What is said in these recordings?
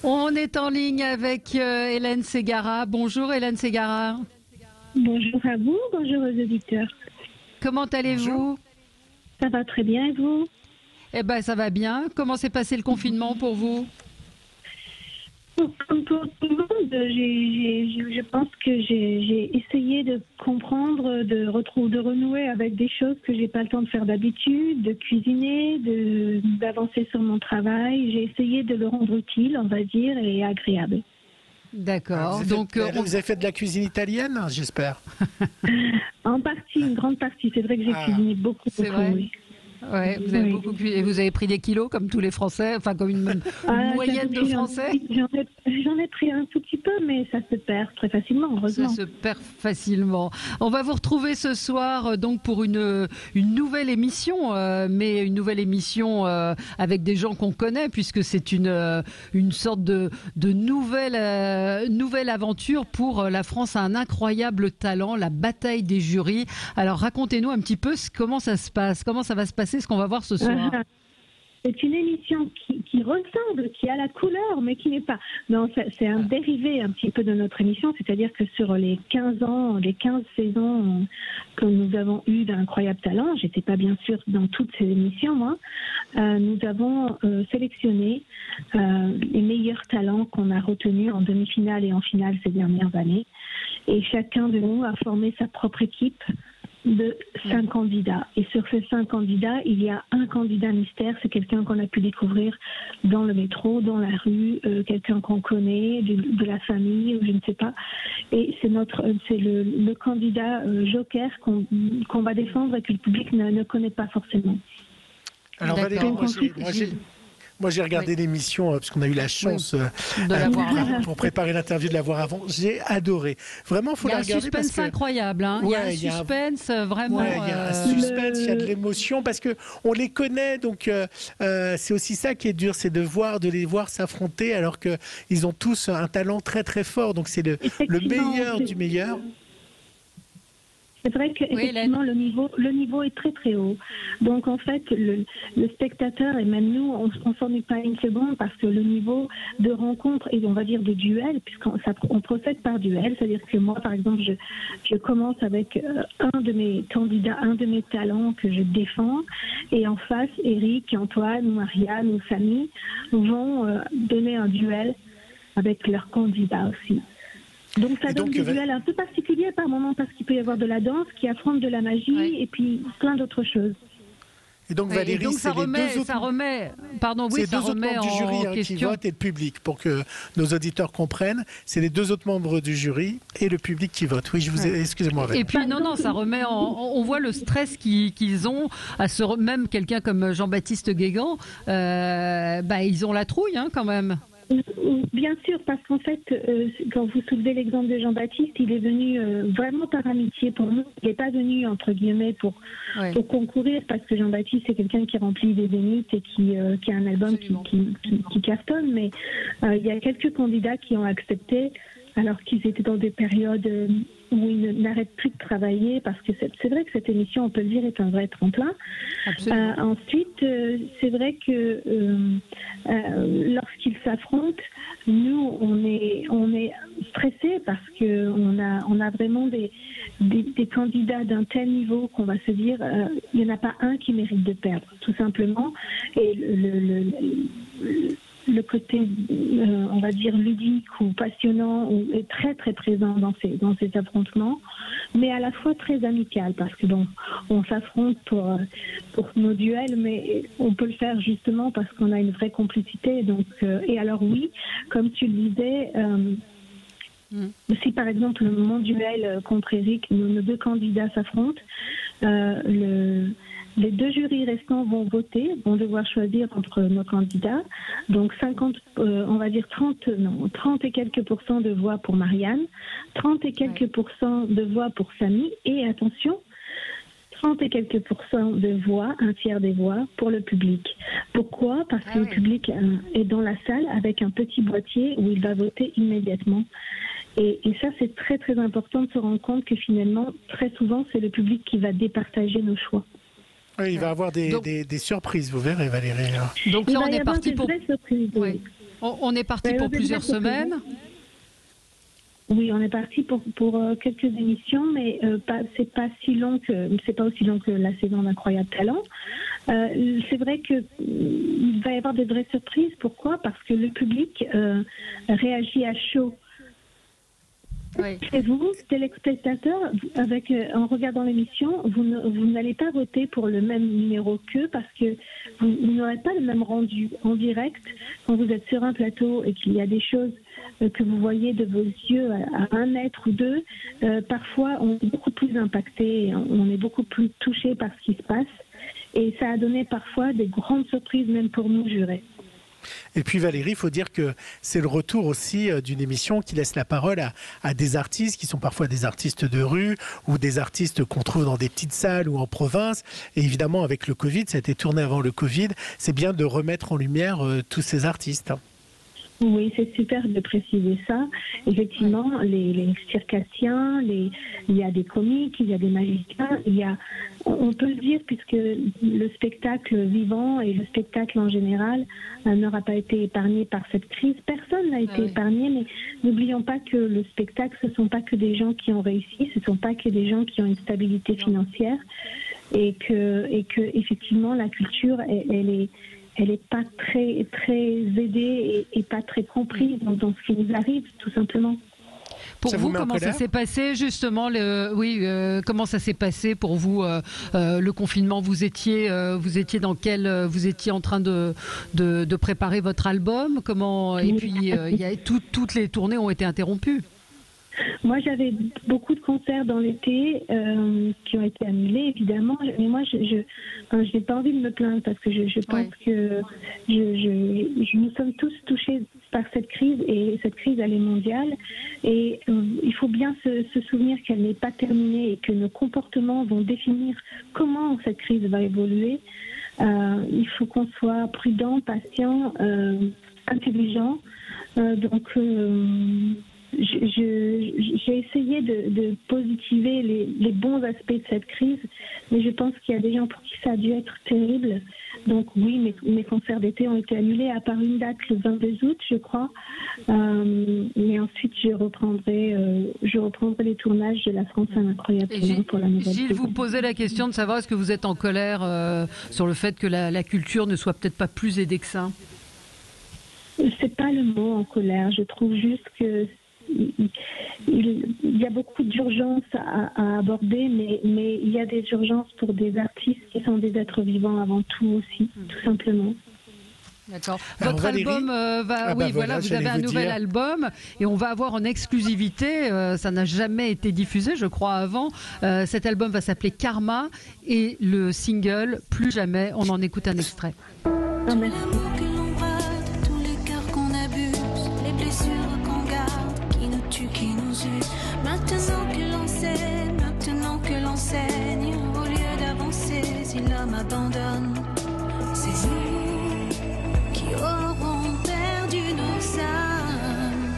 On est en ligne avec Hélène Ségara. Bonjour Hélène Ségara. Bonjour à vous, bonjour aux auditeurs. Comment allez-vous? Ça va très bien et vous? Eh ben ça va bien. Comment s'est passé le confinement pour vous? Comme pour tout le monde, je pense que j'ai essayé de comprendre, de renouer avec des choses que j'ai pas le temps de faire d'habitude, de cuisiner, d'avancer sur mon travail. J'ai essayé de le rendre utile, on va dire, et agréable. D'accord. Vous avez fait de la cuisine italienne, j'espère. En partie, une grande partie. C'est vrai que j'ai cuisiné beaucoup. C'est vrai. Oui. Ouais, vous avez beaucoup cuisiné. Et vous avez pris des kilos comme tous les Français, enfin comme une moyenne de Français. J'en ai pris un tout petit peu, mais ça se perd très facilement, heureusement. Ça se perd facilement. On va vous retrouver ce soir donc pour une nouvelle émission, mais une nouvelle émission avec des gens qu'on connaît, puisque c'est une sorte de nouvelle aventure pour la France a un incroyable talent, la bataille des jurys. Alors racontez-nous un petit peu comment ça se passe, comment ça va se passer, ce qu'on va voir ce soir. C'est une émission qui ressemble, qui a la couleur, mais qui n'est pas. Non, c'est un dérivé un petit peu de notre émission, c'est-à-dire que sur les 15 saisons que nous avons eues d'Incroyable Talent, j'étais pas bien sûr dans toutes ces émissions, moi, nous avons sélectionné les meilleurs talents qu'on a retenus en demi-finale et en finale ces dernières années. Et chacun de nous a formé sa propre équipe de 5 candidats. Et sur ces 5 candidats, il y a un candidat mystère, c'est quelqu'un qu'on a pu découvrir dans le métro, dans la rue, quelqu'un qu'on connaît, de la famille, ou je ne sais pas. Et c'est le candidat joker qu'on va défendre et que le public ne connaît pas forcément. Alors Valérie, moi j'ai regardé l'émission parce qu'on a eu la chance pour préparer l'interview de la voir avant. J'ai adoré. Vraiment, faut la regarder. Il y a un suspense incroyable. Hein. Il y a un suspense vraiment. Il y a un suspense, il y a de l'émotion parce que on les connaît. Donc c'est aussi ça qui est dur, c'est de les voir s'affronter alors que ils ont tous un talent très très fort. Donc c'est le meilleur du meilleur. C'est vrai qu'effectivement, le niveau est très très haut. Donc en fait, le spectateur et même nous, on s'ennuie pas une seconde parce que le niveau de rencontre et on va dire de duel, puisqu'on procède par duel, c'est-à-dire que moi par exemple, je commence avec un de mes candidats, un de mes talents que je défends, et en face, Eric, Antoine, Marianne ou Samy vont donner un duel avec leurs candidats aussi. Donc ça donne des duels un peu particuliers par moment parce qu'il peut y avoir de la danse qui affronte de la magie et puis plein d'autres choses. Et donc Valérie, ça remet en jury question. Qui votent et le public pour que nos auditeurs comprennent. C'est les 2 autres membres du jury et le public qui vote. Oui, excusez-moi. Valérie. Et puis ça remet on voit le stress qu'ils ont même quelqu'un comme Jean-Baptiste Guégan, ils ont la trouille quand même. Bien sûr, parce qu'en fait, quand vous soulevez l'exemple de Jean-Baptiste, il est venu vraiment par amitié pour nous. Il n'est pas venu, entre guillemets, pour concourir, parce que Jean-Baptiste, c'est quelqu'un qui remplit des zéniths et qui a un album qui cartonne. Mais il y a quelques candidats qui ont accepté, alors qu'ils étaient dans des périodes où ils n'arrêtent plus de travailler, parce que c'est vrai que cette émission, on peut le dire, est un vrai tremplin. Ensuite, c'est vrai que lorsqu'ils s'affrontent, nous, on est stressés parce que on a vraiment des candidats d'un tel niveau qu'on va se dire, il n'y en a pas un qui mérite de perdre, tout simplement. Et le côté, on va dire, ludique ou passionnant est très très présent dans ces affrontements, mais à la fois très amical parce que on s'affronte pour nos duels, mais on peut le faire justement parce qu'on a une vraie complicité. Donc, et alors oui, comme tu le disais, si par exemple mon duel contre Eric, nos 2 candidats s'affrontent, les 2 jurys restants vont devoir choisir entre nos candidats. Donc 30 et quelques % de voix pour Marianne, 30 et quelques % de voix pour Samy, et attention, 30 et quelques % de voix, un tiers des voix pour le public. Pourquoi ? Parce que le public est dans la salle avec un petit boîtier où il va voter immédiatement. Et ça, c'est très très important de se rendre compte que finalement, très souvent, c'est le public qui va départager nos choix. Oui, il va y avoir des surprises, vous verrez Valérie. Donc là, on est parti pour... On est parti pour plusieurs semaines. Oui, on est parti pour quelques émissions, mais c'est pas aussi long que la saison d'Incroyable Talent. C'est vrai que il va y avoir des vraies surprises. Pourquoi ? Parce que le public réagit à chaud. Oui. Et vous, téléspectateurs, en regardant l'émission, vous n'allez pas voter pour le même numéro qu'eux parce que vous n'aurez pas le même rendu en direct quand vous êtes sur un plateau et qu'il y a des choses que vous voyez de vos yeux à 1 mètre ou 2. Parfois, on est beaucoup plus impacté, on est beaucoup plus touché par ce qui se passe. Et ça a donné parfois des grandes surprises, même pour nous jurés. Et puis Valérie, il faut dire que c'est le retour aussi d'une émission qui laisse la parole à des artistes qui sont parfois des artistes de rue ou des artistes qu'on trouve dans des petites salles ou en province. Et évidemment, avec le Covid, ça a été tourné avant le Covid, c'est bien de remettre en lumière tous ces artistes. Oui, c'est super de préciser ça. Effectivement, les circassiens, il y a des comiques, il y a des magiciens, on peut le dire, puisque le spectacle vivant et le spectacle en général n'aura pas été épargné par cette crise. Personne n'a été épargné, mais n'oublions pas que le spectacle, ce ne sont pas que des gens qui ont réussi, ce ne sont pas que des gens qui ont une stabilité financière, et que effectivement, la culture, elle est pas très aidée et pas très comprise dans ce qui nous arrive, tout simplement. Pour vous, comment ça s'est passé justement comment ça s'est passé pour vous le confinement? Vous étiez en train de préparer votre album. Comment? Et puis toutes les tournées ont été interrompues. Moi, j'avais beaucoup de concerts dans l'été qui ont été annulés, évidemment. Mais moi, je n'ai pas envie de me plaindre parce que je pense que nous sommes tous touchés par cette crise, et cette crise, elle est mondiale. Et il faut bien se souvenir qu'elle n'est pas terminée et que nos comportements vont définir comment cette crise va évoluer. Il faut qu'on soit prudent, patient, intelligent. J'ai essayé de positiver les bons aspects de cette crise, mais je pense qu'il y a des gens pour qui ça a dû être terrible. Donc oui, mes concerts d'été ont été annulés, à part une date le 22 août, je crois. Mais ensuite, je reprendrai les tournages de La France un incroyable talent pour la nouvelle Gilles, saison. vous posez la question de savoir est-ce que vous êtes en colère sur le fait que la culture ne soit peut-être pas plus aidée que ça? C'est pas le mot en colère. Je trouve juste que il y a beaucoup d'urgences à aborder, mais il y a des urgences pour des artistes qui sont des êtres vivants avant tout aussi, tout simplement. D'accord. Votre album vous avez un nouvel album et on va avoir en exclusivité, ça n'a jamais été diffusé je crois avant, cet album va s'appeler Karma et le single Plus jamais, on en écoute un extrait. Ah, merci. Qui nous use. Maintenant que l'on saigne, au lieu d'avancer, si l'homme abandonne, c'est nous qui aurons perdu nos âmes.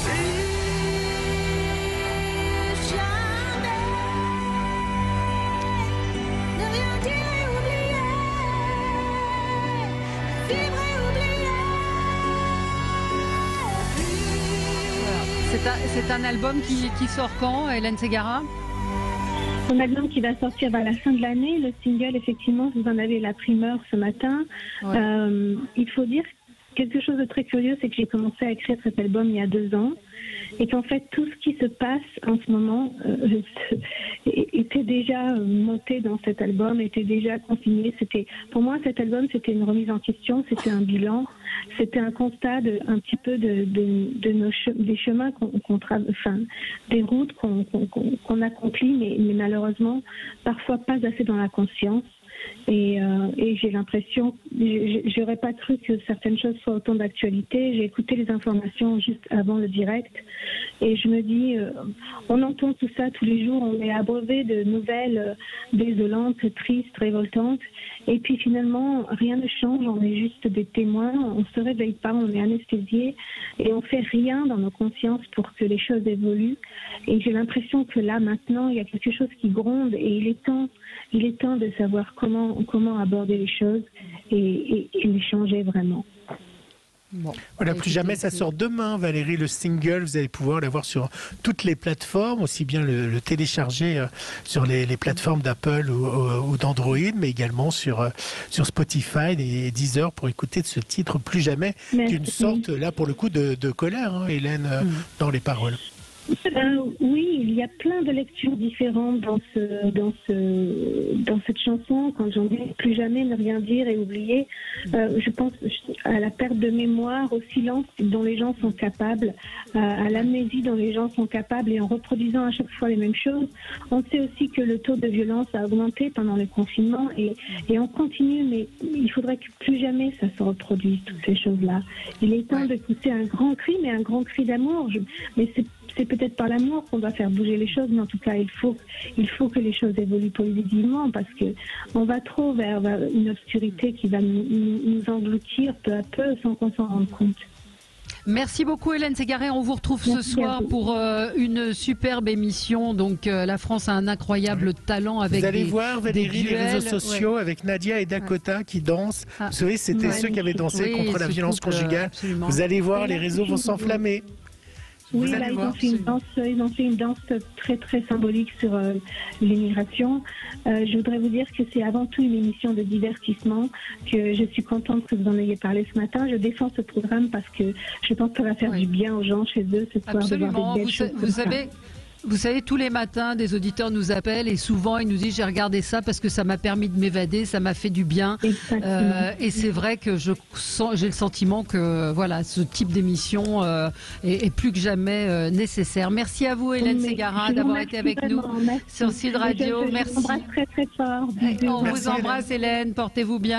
Plus jamais ne rien dire et oublier, vivre et oublier. C'est un album qui sort quand, Hélène Ségara? Un album qui va sortir vers la fin de l'année. Le single, effectivement, vous en avez la primeur ce matin. Ouais. Il faut dire quelque chose de très curieux, c'est que j'ai commencé à écrire cet album il y a 2 ans. Et qu'en fait, tout ce qui se passe en ce moment était déjà noté dans cet album, était déjà consigné. Pour moi, cet album, c'était une remise en question, c'était un bilan, c'était un constat un petit peu des chemins des routes qu'on accomplit, mais malheureusement, parfois pas assez dans la conscience. Et j'ai l'impression, j'aurais pas cru que certaines choses soient autant d'actualité. J'ai écouté les informations juste avant le direct et je me dis, on entend tout ça tous les jours, on est abreuvé de nouvelles désolantes, tristes, révoltantes, et puis finalement rien ne change, on est juste des témoins, on se réveille pas, on est anesthésié et on fait rien dans nos consciences pour que les choses évoluent. Et j'ai l'impression que là maintenant il y a quelque chose qui gronde et il est temps de savoir comment aborder les choses et les changer vraiment. Bon, Voilà, écoutez, plus jamais, ça sort demain, Valérie, le single. Vous allez pouvoir l'avoir sur toutes les plateformes, aussi bien le télécharger sur les plateformes d'Apple ou d'Android, mais également sur Spotify et Deezer pour écouter de ce titre Plus jamais, d'une sorte, là pour le coup, de colère, hein, Hélène, dans les paroles. Oui, il y a plein de lectures différentes dans cette chanson. Quand j'en dis plus jamais ne rien dire et oublier, je pense à la perte de mémoire, au silence dont les gens sont capables, à l'amnésie dont les gens sont capables, et en reproduisant à chaque fois les mêmes choses. On sait aussi que le taux de violence a augmenté pendant le confinement et on continue, mais il faudrait que plus jamais ça se reproduise, toutes ces choses-là. Il est temps de pousser un grand cri, mais un grand cri d'amour. Mais c'est peut-être par l'amour qu'on va faire bouger les choses, mais en tout cas, il faut que les choses évoluent positivement, parce que on va trop vers une obscurité qui va nous engloutir peu à peu sans qu'on s'en rende compte. Merci beaucoup Hélène Ségaré, on vous retrouve ce soir pour une superbe émission. Donc la France a un incroyable talent avec vous allez voir Valérie les réseaux sociaux avec Nadia et Dakota qui dansent. Vous savez, c'était ceux qui avaient dansé contre la violence conjugale. Vous allez voir, les réseaux vont s'enflammer. Oui, là, ils ont fait une danse très très symbolique sur l'immigration. Je voudrais vous dire que c'est avant tout une émission de divertissement, que je suis contente que vous en ayez parlé ce matin. Je défends ce programme parce que je pense que ça va faire du bien aux gens chez eux ce soir. Absolument. De voir des belles choses comme ça. Vous savez, tous les matins, des auditeurs nous appellent et souvent ils nous disent j'ai regardé ça parce que ça m'a permis de m'évader, ça m'a fait du bien. Et c'est vrai que j'ai le sentiment que voilà, ce type d'émission est plus que jamais nécessaire. Merci à vous Hélène Ségara d'avoir été avec nous sur Sud Radio. Merci. Je vous embrasse très très fort. On vous embrasse Hélène, portez-vous bien.